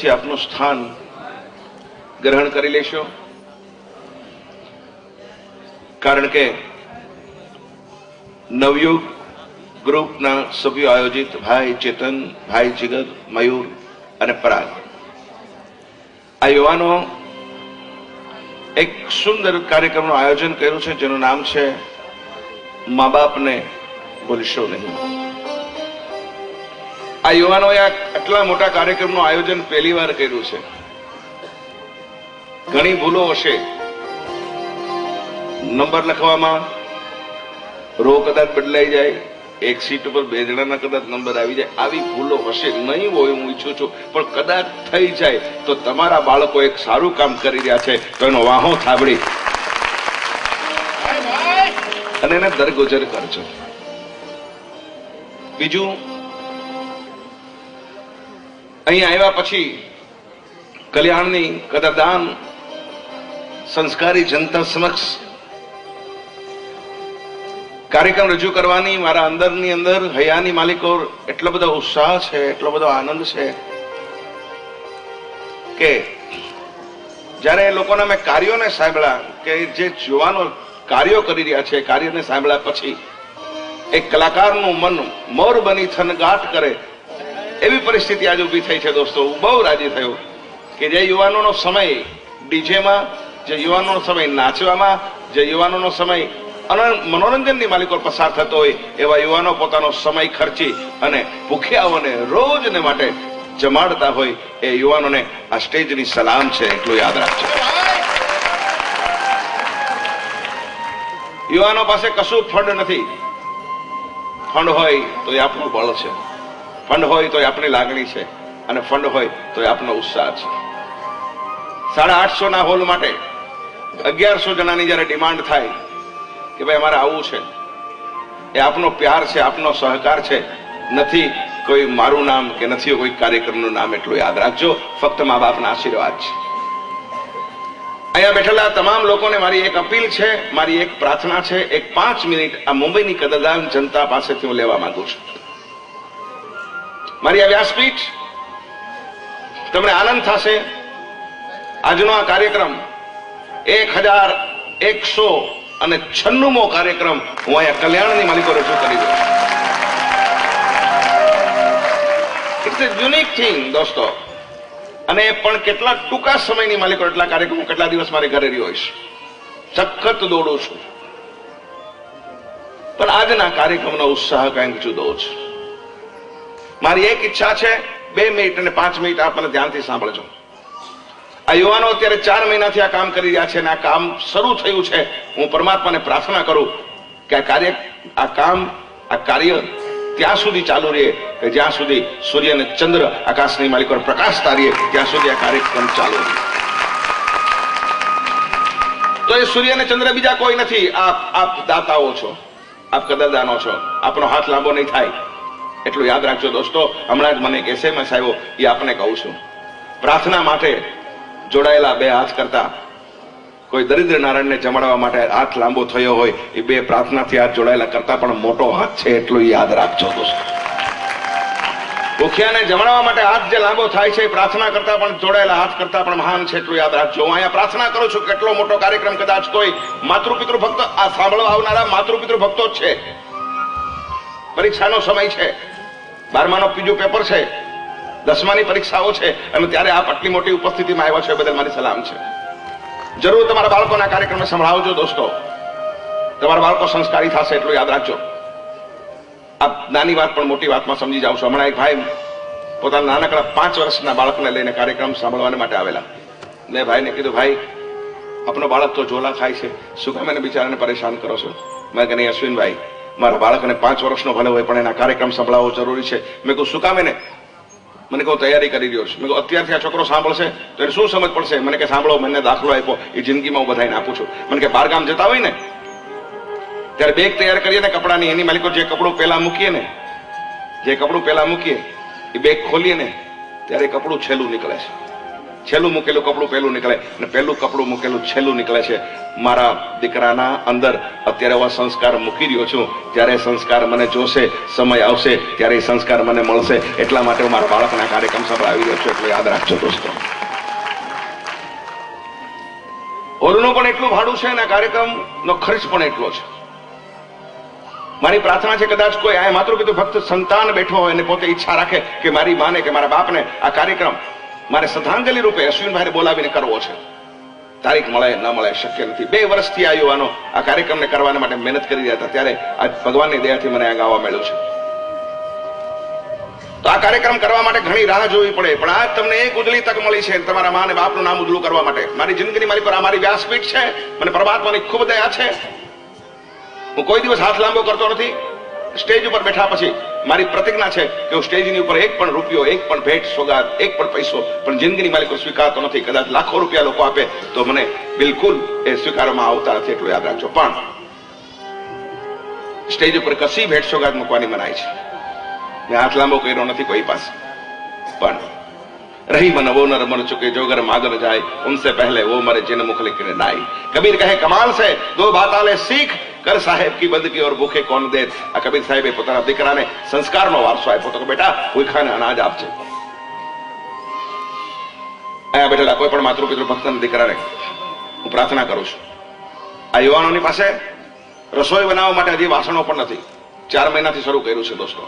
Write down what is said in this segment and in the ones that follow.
પછી આપનું સ્થાન ગ્રહણ કરી લેશો, કારણ કે નવયુગ ગ્રુપના સભ્યો આયોજિત ભાઈ ચેતન, ભાઈ જીગર, મયુર અને પરાગ, આ યુવાનો એક સુંદર કાર્યક્રમનું આયોજન કર્યું છે જેનું નામ છે મા બાપને ભૂલશો નહીં. આ યુવાનોએ આટલા મોટા કાર્યક્રમનું આયોજન પહેલી વાર કર્યું છે. ઘણી ભૂલો હશે, નંબર લખવામાં રો કદાચ બદલાઈ જાય, એક સીટ ઉપર 2 જણાના કદાચ નંબર આવી જાય, આવી ભૂલો હશે. નહીં હોય હું ઈચ્છું છું, પણ કદાચ થઈ જાય તો તમારા બાળકો એક સારું કામ કરી રહ્યા છે તો એનો વાહો થાબડી અને એને દરગુજર કરજો. બીજું, અહીં આવ્યા પછી કલ્યાણની કદરદાન સંસ્કારી જનતા સમક્ષ કાર્યક્રમ રજૂ કરવાની મારા અંદરની અંદર હૈયાની માલિકો એટલો બધો ઉત્સાહ છે, એટલો બધો આનંદ છે કે જ્યારે લોકોના મેં કાર્યોને સાંભળ્યા કે જે યુવાનો કાર્યો કરી રહ્યા છે, કાર્યને સાંભળ્યા પછી એક કલાકારનું મન મોર બની થનગાટ કરે એવી પરિસ્થિતિ આજે ઉભી થઈ છે. દોસ્તો, હું બહુ રાજી થયો કે જે યુવાનોનો સમય ડીજેમાં, જે યુવાનોનો સમય નાચવામાં, જે યુવાનોનો સમય મનોરંજનની માલિકો પસાર થતો હોય એવા યુવાનો પોતાનો સમય ખર્ચી અને ભૂખ્યાઓને રોજને માટે જમાડતા હોય એ યુવાનોને આ સ્ટેજની સલામ છે, એટલું યાદ રાખજો. યુવાનો પાસે કશું ફંડ નથી. ફંડ હોય તો એ આપણું બળ છે, ફંડ હોય તો એ આપણી લાગણી છે, અને ફંડ હોય તો એ આપનો ઉત્સાહ છે. 850 ના હોલ માટે 1100 જણાની જયારે ડિમાન્ડ થાય કે ભાઈ અમારે આવું છે, એ આપનો પ્યાર છે, આપનો સહકાર છે, નથી કોઈ મારું નામ કે નથી કોઈ કાર્યક્રમનું નામ. એટલું યાદ રાખજો, ફક્ત મા બાપના આશીર્વાદ છે. અહીંયા બેઠેલા તમામ લોકોને મારી એક અપીલ છે, મારી એક પ્રાર્થના છે. એક 5 મિનિટ આ મુંબઈની કદરદાન જનતા પાસેથી હું લેવા માંગુ છું. મારી આ વ્યાસપીઠ તમને આનંદ થશે. આજનો આ કાર્યક્રમ 1196મો કાર્યક્રમ હું અહીંયા કલ્યાણની માલિકો રજૂ કરી દઉં. ઇટ્સ એ યુનિક થિંગ દોસ્તો. અને પણ કેટલા ટૂંકા સમયની માલિકો એટલા કાર્યક્રમો, કેટલા દિવસ મારે ઘરે રહ્યો હોઈશ, સખત દોડું છું. પણ આજના કાર્યક્રમનો ઉત્સાહ કંઈક જુદો છે. મારી એક ઈચ્છા છે, 2 મિનિટ અને 5 મિનિટ આપ મને ધ્યાનથી સાંભળજો. આ યુવાનો અત્યારે 4 મહિનાથી આ કામ કરી રહ્યા છે અને આ કામ શરૂ થયું છે. હું પરમાત્માને પ્રાર્થના કરું કે આ કાર્ય ત્યાં સુધી ચાલુ રહે કે જ્યાં સુધી સૂર્ય અને ચંદ્ર આકાશની માલિકો પ્રકાશતા રહે, ત્યાં સુધી આ કાર્યક્રમ ચાલુ રહે. તો એ સૂર્ય અને ચંદ્ર બીજા કોઈ નથી, આપ દાતાઓ છો, આપ કદરદાનો છો. આપનો હાથ લાંબો નહીં થાય એટલું યાદ રાખજો દોસ્તો. હમણાં જ મને એક SMS આવ્યો, એ આપને કહું છું. પ્રાર્થના માટે જોડાયેલા 2 હાથ કરતા કોઈ દરિદ્ર નારાયણને જમાડવા માટે હાથ લાંબો થયો હોય એ 2 પ્રાર્થનાથી હાથ જોડાયેલા કરતા પણ મોટો હાથ છે, એટલું યાદ રાખજો દોસ્તો. ભૂખ્યાને જમાડવા માટે હાથ જે લાંબો થાય છે એ પ્રાર્થના કરતા પણ જોડાયેલા હાથ કરતા પણ મહાન છે, એટલું યાદ રાખજો. હું અહીંયા પ્રાર્થના કરું છું, કેટલો મોટો કાર્યક્રમ કદાચ કોઈ માતૃપિતૃ ભક્ત આ સાંભળવા આવનારા માતૃપિતૃ ભક્તો જ છે. પરીક્ષાનો સમય છે, 12માનું બીજું પેપર છે, 10માની પરીક્ષાઓ છે, અને ત્યારે આપ આટલી મોટી ઉપસ્થિતિમાં આવ્યા છે, બદલ મારી સલામ છે. જરૂર તમારા બાળકોના કાર્યક્રમને સંભળાવજો દોસ્તો. તમારા બાળકો સંસ્કારી થશે, એટલું યાદ રાખજો. આપ નાની વાત પણ મોટી વાતમાં સમજી જાવ છો. હમણાં એક ભાઈ પોતાના નાનકડા 5 વર્ષના બાળકને લઈને કાર્યક્રમ સાંભળવા માટે આવેલા. મેં ભાઈને કીધું, ભાઈ આપનો બાળક તો ઝોલા ખાય છે, શું કામ એને બિચારાને પરેશાન કરો છો? મેં કે નહીં અશ્વિનભાઈ, મારા બાળકને 5 વર્ષનો ભલે હોય પણ એના કાર્યક્રમ સંભળાવવો જરૂરી છે. મેં કહું શું કામ? એને મને કહું તૈયારી કરી રહ્યો છું. મેં કહું અત્યારથી આ છોકરો સાંભળશે તો એને શું સમજ પડશે? મને કે સાંભળો, મને દાખલો આપ્યો, એ જિંદગીમાં હું બધાને આપું છું. મને કે 12 ગામ જતા હોય ને ત્યારે બેગ તૈયાર કરીએ ને કપડાની, એની માલિકો જે કપડું પહેલા મૂકીએ એ બેગ ખોલીએ ને ત્યારે કપડું છેલ્લું નીકળે છે. છેલ્લું મૂકેલું કપડું પહેલું નીકળે અને પહેલું કપડું મૂકેલું છેલ્લું નીકળે છે. મારા દીકરાના અંદર અત્યારે એવા સંસ્કાર મૂકી રહ્યો છું, જ્યારે સંસ્કાર મને જોશે, સમય આવશે ત્યારે એ સંસ્કાર મને મળશે. એટલા માટે હું મારા બાળકના કાર્યક્રમ સંભળાવી રહ્યો છું. એટલે યાદ રાખજો દોસ્તો, હોલનું પણ એટલું ભાડું છે અને કાર્યક્રમનો ખર્ચ પણ એટલો છે. મારી પ્રાર્થના છે કદાચ કોઈ આ માતૃપિતૃ ભક્ત સંતાન બેઠો હોય અને પોતે ઈચ્છા રાખે કે મારી માને કે મારા બાપને આ કાર્યક્રમ મારે શ્રદ્ધાંજલિ રૂપે અશ્વિનભાઈને બોલાવીને કરવો છે. તારીખ મળે ન મળે શક્ય નથી. 2 વર્ષથી આ યુવાનો આ કાર્યક્રમને કરવા માટે મહેનત કરી રહ્યા હતા, ત્યારે આજ ભગવાનની દયાથી મને આ ગાવા મળ્યું છે. તો આ કાર્યક્રમ કરવા માટે ઘણી રાહ જોવી પડે, પણ આજ તમને એક ઉજળી તક મળી છે તમારા મા અને બાપનું નામ ઉજળું કરવા માટે. મારી જિંદગીની મારી પર આ મારી વ્યાસપીઠ છે. મને પરમાત્માની ખૂબ દયા છે. હું કોઈ દિવસ હાથ લાંબો કરતો નથી. સ્ટેજ ઉપર બેઠા પછી મારી પ્રતિજ્ઞા છે કે હું સ્ટેજની ઉપર એક પણ રૂપિયો, એક પણ ભેટ સોગાદ, એક પણ પૈસો પણ જિંદગીની માલિક સ્વીકારતો નથી. કદાચ લાખો રૂપિયા લોકો આપે તો મને બિલકુલ એ સ્વીકારવામાં આવતા નથી, એટલું યાદ રાખજો. પણ સ્ટેજ ઉપર કશી ભેટ સોગાદ મૂકવાની મનાય છે. મેં હાથ લાંબો કર્યો નથી કોઈ પાસે. પણ रही मन वो नर मर चुके जो घर मागन जाए उनसे पहले वो मरे जिन मुख लिखने नाई. कबीर कहे कमाल से दो बात आले सीख कर साहेब की बंदगी और भूखे कौन दे. આ કબીર સાહેબે પોતાના દીકરાને સંસ્કારનો વારસો આપ્યો હતો કે બેટા ભૂખાને અનાજ આપજે. અહીંયા બેઠેલા કોઈ પણ માતૃપિતૃ ભક્તના દીકરાને હું પ્રાર્થના કરું છું, આ યુવાનોની પાસે રસોઈ બનાવવા માટે હજી વાસણો પણ નથી. 4 મહિનાથી શરૂ કર્યું છે દોસ્તો.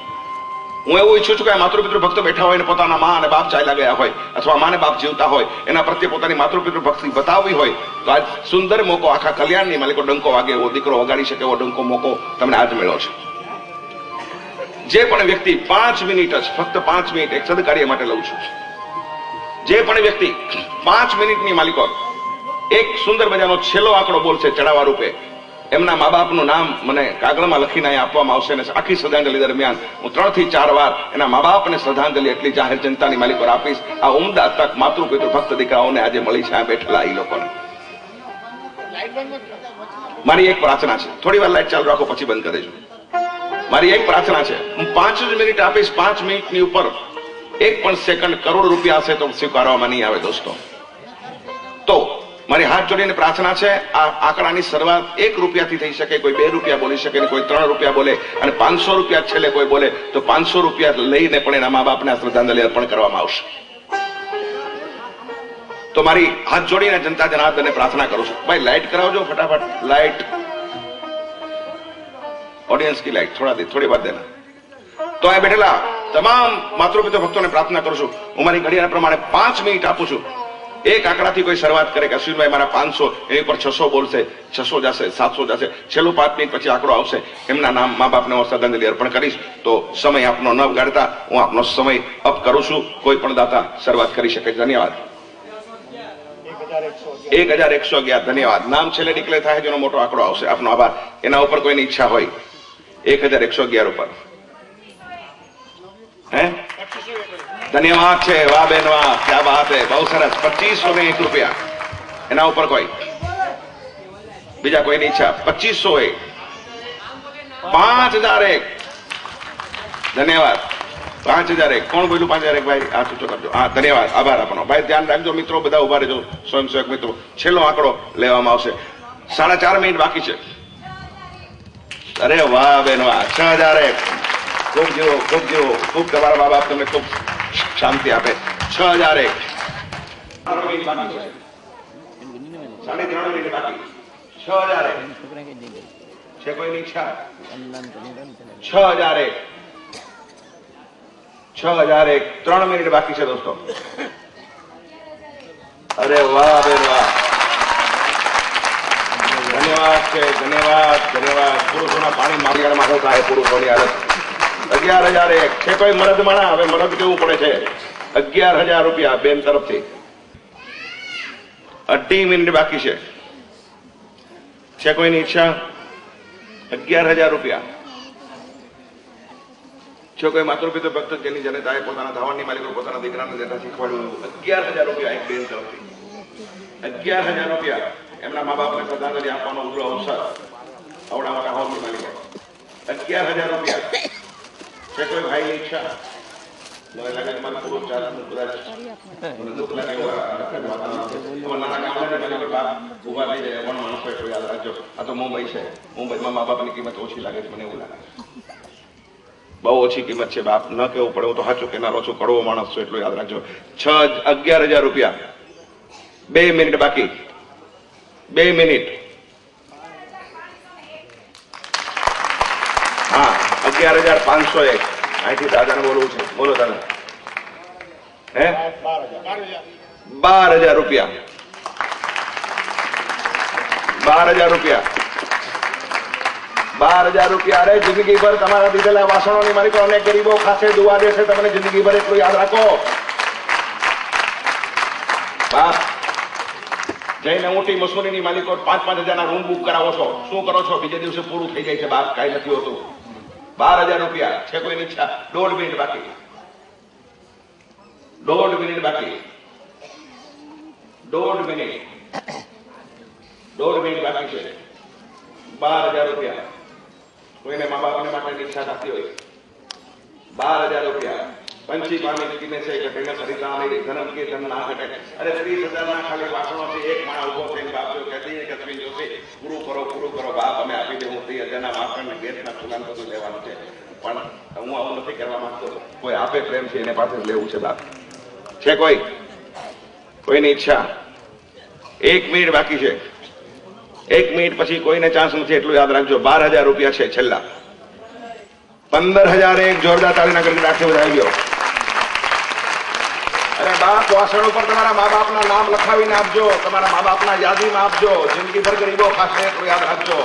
હું એવું ઈચ્છું છું કે માતૃપિતૃ ભક્તો બેઠા હોય અને પોતાના મા અને બાપ ચાલ્યા ગયા હોય અથવા માને બાપ જીવતા હોય એના પ્રત્યે પોતાની માતૃપિતૃ ભક્તિ બતાવવી હોય તો આજ સુંદર મોકો, આખા કલ્યાણની માલિકો ડંકો વાગે એવો, દીકરો વગાડી શકે એવો ડંકો મોકો તમને આજ મળ્યો છે. જે પણ વ્યક્તિ 5 મિનિટ જ, ફક્ત 5 મિનિટ એક સદકાર્ય માટે લઉં છું. જે પણ વ્યક્તિ 5 મિનિટની માલિકો એક સુંદર મજાનો છેલ્લો આંકડો બોલશે ચડાવવા રૂપે, એમના મા બાપનું નામ મને કાગળમાં લખીને અહીં આપવામાં આવશે. અને આખી શ્રદ્ધાંજલિ દરમિયાન હું 3 થી 4 વાર એના મા બાપને શ્રદ્ધાંજલિ એટલી જાહેર જનતાની માલિકો આપીશ. આ ઉમદા તક માતૃપિતૃ ભક્ત દીકરાઓને આજે મળી છે, આ બેઠેલા એ લોકોને. મારી એક પ્રાર્થના છે, થોડી વાર લાઈટ ચાલુ રાખો પછી બંધ કરી દેજો. મારી એક પ્રાર્થના છે, હું 5 જ મિનિટ આપીશ. 5 મિનિટની ઉપર 1 પણ સેકન્ડ કરોડ રૂપિયા હશે તો સ્વીકારવામાં નહીં આવે દોસ્તો. તો મારી હાથ જોડીને પ્રાર્થના છે, આ આંકડાની શરૂઆત 1 રૂપિયાથી થઈ શકે. કોઈ 2 રૂપિયા બોલી શકે, કોઈ 3 રૂપિયા બોલે અને 500 રૂપિયા છેલ્લે કોઈ બોલે તો 500 રૂપિયા લઈને પણ એના મા બાપને શ્રદ્ધાંજલિ અર્પણ કરવામાં આવશે. તો મારી હાથ જોડીને જનતા જનાર્દનને પ્રાર્થના કરું છું, ભાઈ લાઈટ કરાવજો ફટાફટ. લાઈટ, ઓડિયન્સ की लाइट થોડી વાર દેના. તો આ બેઠેલા તમામ માતૃપિતૃ ભક્તોને પ્રાર્થના કરું છું, હું મારી ઘડિયાળ પ્રમાણે 5 મિનિટ આપું છું. એક આંકડાથી કોઈ શરૂઆત કરે કે અશ્વિનભાઈ મારા 500, એની પર 600 બોલશે, 600 જશે, 700 જશે, છેલ્લું 5 મિનિટ પછી આંકડો આવશે, એમના નામ મા બાપને હું શ્રદ્ધાંજલિ અર્પણ કરીશ. તો સમય આપનો ન બગાડતા હું આપનો સમય અપ કરું છું. કોઈ પણ દાતા શરૂઆત કરી શકે. ધન્યવાદ. 1111 ધન્યવાદ. નામ છેલ્લે ડિક્લેર થાય જેનો મોટો આંકડો આવશે, આપનો આભાર. એના ઉપર કોઈની ઈચ્છા હોય 1111 ઉપર હે ધન્યવાદ છે. વાહ બેન વાહ, ક્યા બાત હે, બહુ સરસ. 2501 રૂપિયા. એના ઉપર કોઈ બીજા કોઈની ઈચ્છા? 2501, 5001 ધન્યવાદ. 5001 કોણ બોલ્યું? 5001 ભાઈ હાથ ઊંચો કરજો. હા ધન્યવાદ, આભાર આપનો. ભાઈ ધ્યાન રાખજો મિત્રો, બધા ઉભા રહેજો. સ્વયંસેવક મિત્રો, છેલ્લો આંકડો લેવામાં આવશે. 4.5 મિનિટ બાકી છે. અરે વાહ બેન વાહ. 6001 ખૂબ જીવો, ખૂબ જીવો, ખૂબ તમારા મા બાપ તમને ખૂબ શાંતિ આપે. 6001 3.5 મિનિટ બાકી. 6001 છે કોઈની ઈચ્છા? 6001 3 મિનિટ બાકી છે દોસ્તો. અરે વાહ બેન વાહ, ધન્યવાદ છે. ધન્યવાદ, ધન્યવાદ. પુરુષોના પાણી મારિયાળમાં હોતા હે પુરુષોની હાલત. 11,001 છે કોઈ મરદ માણા? હવે મરદ કેવું પડે છે. 11,000 રૂપિયા બેન તરફથી. 2.5 મિનિટ બાકી છે. છે કોઈની ઈચ્છા? 11,000 રૂપિયા. છે કોઈ માતૃપિતૃ ભક્ત જેની જનતાએ પોતાના ધાવણની માલિકો પોતાના દીકરાને દેતા શીખવાડ્યું? 11,000 રૂપિયા એક બેન તરફથી. 11,000 રૂપિયા એમના મા બાપને શ્રદ્ધાંજલિ આપવાનો ઉજળો અવસર. આવડા મોટા હોલની માલિકો. 11,000 રૂપિયા. છે કોઈ ભાઈની ઈચ્છા? મને લાગે તમારે પૂરું ચાલતું કદાચ મને દુઃખ લાગે બાપ ઉભા થઈ જાય પણ માણસો એટલું યાદ રાખજો. આ તો મુંબઈ છે, મુંબઈમાં મા બાપની કિંમત ઓછી લાગે છે મને એવું લાગે. બહુ ઓછી કિંમત છે બાપ, ન કેવું પડે. હું તો સાચું કેનારો છું, કડવો માણસ છું એટલું યાદ રાખજો. 11,000 રૂપિયા. 2 મિનિટ બાકી, 2 મિનિટ. હા, 11,501. અહીંથી દાદાને બોલવું છે. બોલો દાદા. હે 12,000 રૂપિયા. 12,000 રૂપિયા. 12,000 રૂપિયા. અરે જિંદગીભર તમારા દીધેલા વાસણોની માલિકો અનેક ગરીબો ખાસે દુઆ દેશે તમને જિંદગીભર, એટલું યાદ રાખો. બાપ જઈને મોટી મસૂરીની માલિકો 5-5 હજારના રૂમ બુક કરાવો છો. શું કરો છો? બીજે દિવસે પૂરું થઈ જાય છે બાપ, કાંઈ નથી હોતું. 12,000 રૂપિયા છે કોઈની ઈચ્છા? 1.5 મિનિટ બાકી. 1.5 મિનિટ બાકી. 1.5 મિનિટ. 1.5 મિનિટ બાકી છે. 12,000 રૂપિયા. કોઈને મા બાપને માટે ઈચ્છા થતી હોય 12,000 રૂપિયા. पंची पानी किने से घटे खरीदा नहीं धर्म के धन ना घटे. अरे 30,000 ना खाली वासणों से एक माणस उभो थઈને બાપ જો કહેતી કે અશ્વિન જોશી પૂરું કરો બાપ, અમે આપી દે. હું 30,000 ના વાસણ ને ગેસ ના ચૂલા બધું લેવાનું છે, પણ હું આવું નથી કરવા માંગતો. કોઈ આપે પ્રેમ છે એને પાસે લેવું છે બાપ. છે કોઈની ઈચ્છા? 1 મિનિટ બાકી છે. 1 મિનિટ પછી કોઈને ચાન્સ નથી એટલું યાદ રાખજો. 12,000 રૂપિયા છે છેલ્લા. 15,000 એક જોરદાર તાળીના કરી રાખે વધાવી ગયો. અરે બાપ વાસણ ઉપર તમારા મા બાપના નામ લખાવીને આપજો, તમારા મા બાપના યાદીમાં આપજો. જિંદગીભર ગરીબો ખાશે એટલું યાદ રાખજો.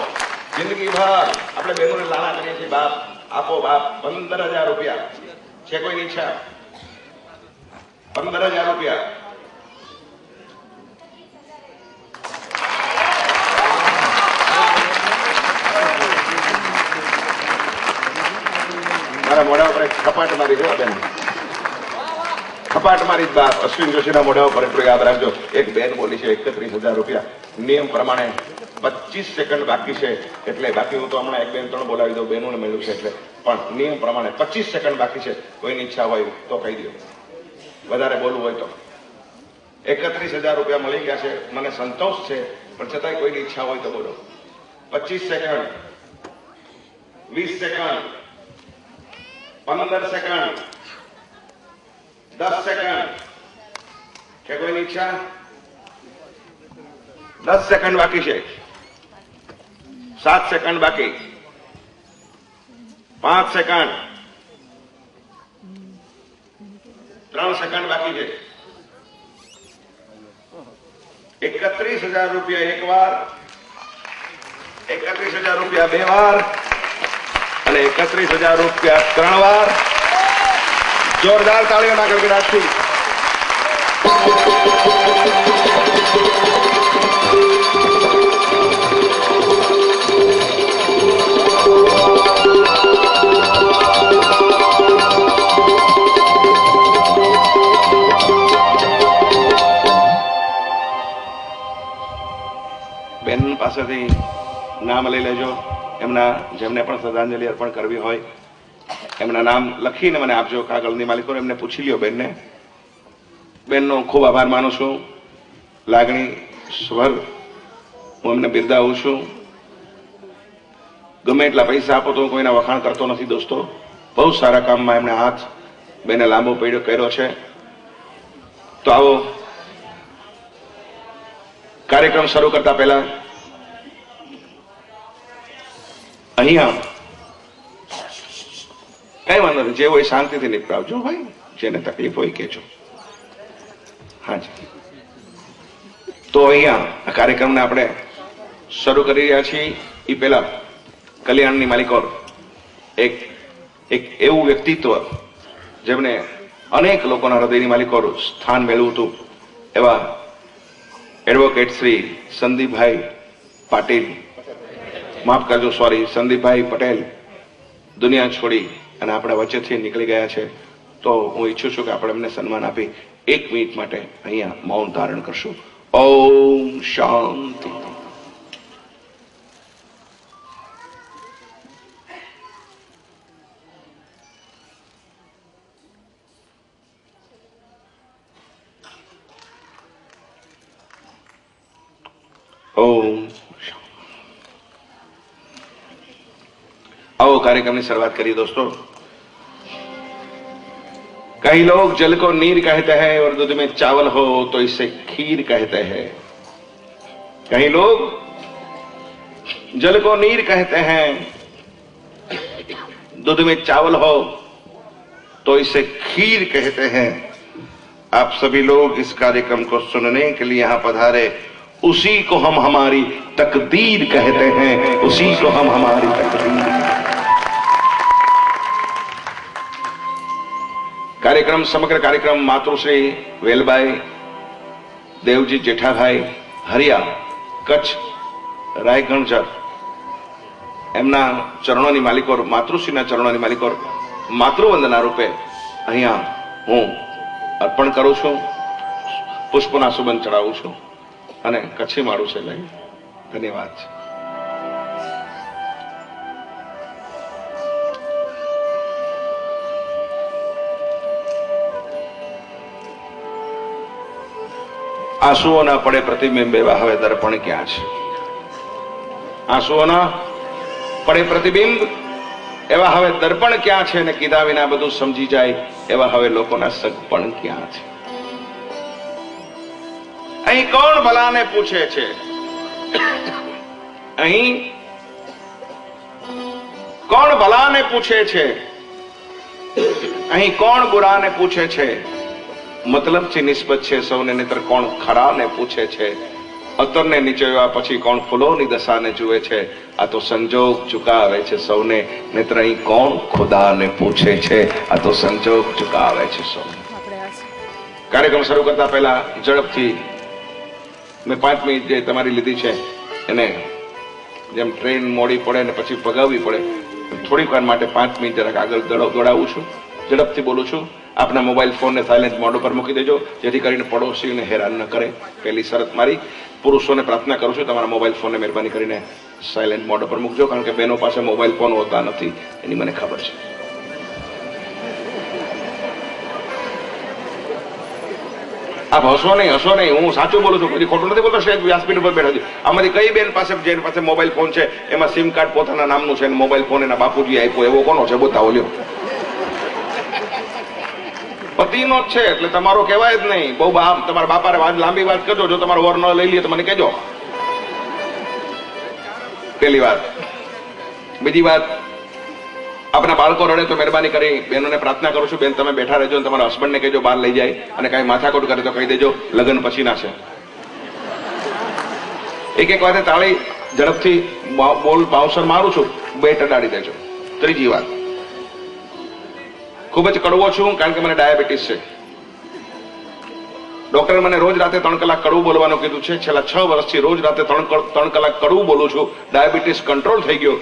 જિંદગીભર આપણે બહેનોને લાણા કરીએ છીએ બાપ. આપો બાપ. 15,000 રૂપિયા છે કોઈની ઈચ્છા? 15,000 રૂપિયા. મારા મોઢા ઉપર ખપાટ મારી ગયો બેન, ખપાટ મારી બાપ. અશ્વિન જોશીના મોઢા ઉપર એટલું યાદ રાખજો. એક બેન બોલી છે 31,000 રૂપિયા. નિયમ પ્રમાણે 25 સેકન્ડ બાકી છે, એટલે બાકી હું તો હમણાં 1 2 3 બોલાવી દઉં, બહેનોને મળ્યું છે એટલે. પણ નિયમ પ્રમાણે 25 સેકન્ડ બાકી છે. કોઈની ઈચ્છા હોય તો કહી દો, વધારે બોલવું હોય તો. 31,000 રૂપિયા મળી ગયા છે, મને સંતોષ છે, પણ છતાંય કોઈની ઈચ્છા હોય તો બોલો. 25 સેકન્ડ, 20 સેકન્ડ, 15 સેકન્ડ, 10 સેકન્ડ. છે કોઈની ઈચ્છા? 10 સેકન્ડ બાકી છે. 7 સેકન્ડ બાકી. 5 સેકન્ડ. 3 સેકન્ડ બાકી છે. 31,000 રૂપિયા એક વાર, 31,000 રૂપિયા 2 વાર અને 31,000 રૂપિયા 3 વાર. જોરદાર તાળીઓના ગડગડાટથી. બેન પાસેથી નામ લઈ લેજો. એમના જેમને પણ શ્રદ્ધાંજલિ અર્પણ કરવી હોય એમના નામ લખીને મને આપજો. કાગળની માલિકો એમને પૂછી લ્યો બેનને. બેનનો ખૂબ આભાર માનું છું. લાગણી સ્વર હું એમને બિરદાવું છું. ગમે એટલા પૈસા આપો તો હું કોઈના વખાણ કરતો નથી દોસ્તો. બહુ સારા કામમાં એમને હાથ બેને લાંબો કર્યો છે. તો આવો કાર્યક્રમ શરૂ કરતા પહેલા અહીંયા કઈ વાંધો નહીં, જે હોય શાંતિથી નિપટાવજો ભાઈ, જેને તકલીફ હોય કહેજો. હાજી, તો અહીંયા આ કાર્યક્રમને આપણે શરૂ કરી રહ્યા છીએ. એ પહેલા કલ્યાણની માલિકો એક એવું વ્યક્તિત્વ જેમને અનેક લોકોના હૃદયની માલિકો સ્થાન મેળવ્યું હતું એવા એડવોકેટ શ્રી સંદીપભાઈ પાટીલ, માફ કરજો સોરી, સંદીપભાઈ પટેલ દુનિયા છોડી અને આપણા વચ્ચેથી નીકળી ગયા છે. તો હું ઈચ્છું છું કે આપણે એમને સન્માન આપી 1 મિનિટ માટે અહીંયા મૌન ધારણ કરશું. ઓમ શાંતિ. ओम। आओ कार्यक्रम की शुरुआत करिए दोस्तों। कई लोग जल को नीर कहते हैं और दूध में चावल हो तो इसे खीर कहते हैं। कई लोग जल को नीर कहते हैं, दूध में चावल हो तो इसे खीर कहते हैं। आप सभी लोग इस कार्यक्रम को सुनने के लिए यहां पधारे, उसी को हम हमारी तकदीर कहते हैं, उसी को हम हमारी तकदीर। कार्यक्रम समग्र कार्यक्रम मातृश्री વેલબાઈ દેવજી જેઠાભાઈ હરિયા કચ્છ રાયગણજર એમના ચરણોની માલિકો, માતૃશ્રીના ચરણોની માલિકો માતૃવંદના રૂપે અહીંયા હું અર્પણ કરું છું, પુષ્પના સુગંધ ચડાવું છું અને કચ્છી માળું છે લઈ. ધન્યવાદ. આંસુઓના પડે પ્રતિબિંબ એવા હવે દર્પણ ક્યાં છે? આંસુઓના પડે પ્રતિબિંબ એવા હવે દર્પણ ક્યાં છે? અને કીધા વિના બધું સમજી જાય એવા હવે લોકોના સગપણ ક્યાં છે? અહીં કોણ ભલાને પૂછે છે? અહીં કોણ ભલાને પૂછે છે? અહીં કોણ બુરાને પૂછે છે? મતલબ થી નિસ્બત છે સૌને, નેત્ર કોણ ખરાને પૂછે છે? અતરને નીચોવ્યા પછી કોણ ફૂલોની દશાને જુએ છે? આ તો સંજોગ ચુકાવે છે સૌને, નેત્ર અહીં કોણ ખુદાને પૂછે છે? આ તો સંજોગ ચુકાવે છે સૌને. કાર્યક્રમ શરૂ કરતા પહેલા ઝડપથી મેં 5 મિનિટ જે તમારી લીધી છે એને જેમ ટ્રેન મોડી પડે ને પછી ભગાવવી પડે, થોડીક વાર માટે 5 મિનિટ જરાક આગળ દોડાવું છું. ઝડપથી બોલું છું. આપના મોબાઈલ ફોનને સાયલેન્ટ મોડ ઉપર મૂકી દેજો, જેથી કરીને પડોશીઓને હેરાન ન કરે. પહેલી શરત મારી. પુરુષોને પ્રાર્થના કરું છું, તમારા મોબાઈલ ફોનને મહેરબાની કરીને સાયલેન્ટ મોડ ઉપર મૂકજો, કારણ કે બહેનો પાસે મોબાઈલ ફોન હોતા નથી, એની મને ખબર છે. આપ હસો નહીં, હું સાચું બોલું છું, કોઈ ખોટું નથી બોલતો. સ્ટેજ વ્યાસપીઠ ઉપર બેઠો છું. આમાંથી કઈ બેન પાસે જેની પાસે મોબાઈલ ફોન છે એમાં સિમ કાર્ડ પોતાના નામનું છે, મોબાઈલ ફોન એના બાપુજી આપ્યો, એવો કોનો છે? બતાવો લ્યો. પતિનો જ છે એટલે તમારો કહેવાય જ નહીં. બહુ તમારા બાપાને લાંબી વાત કરજો. જો તમારો વર ન લઈ લે તો મને કહેજો. પહેલી વાત. બીજી વાત, આપણા બાળકો રડે તો મહેરબાની કરી બહેનોને પ્રાર્થના કરું છું, બેન તમે બેઠા રહેજો, તમારા હસબન્ડને કહેજો બહાર લઈ જાય, અને કાંઈ માથાકૂટ કરે તો કહી દેજો લગ્ન પછી ના છે. એક વાતે તાળી ઝડપથી બોલ બાઉન્સર મારું છું, બેટ અડાડી દેજો. ત્રીજી વાત, ખૂબ જ કડવો છું કારણ કે મને ડાયાબિટીસ છે. ડોક્ટરે મને રોજ રાતે 3 કલાક કડવું બોલવાનું કીધું છે. છેલ્લા 6 વર્ષથી રોજ રાતે 3 કલાક કડવું બોલું છું. ડાયાબિટીસ કંટ્રોલ થઈ ગયો.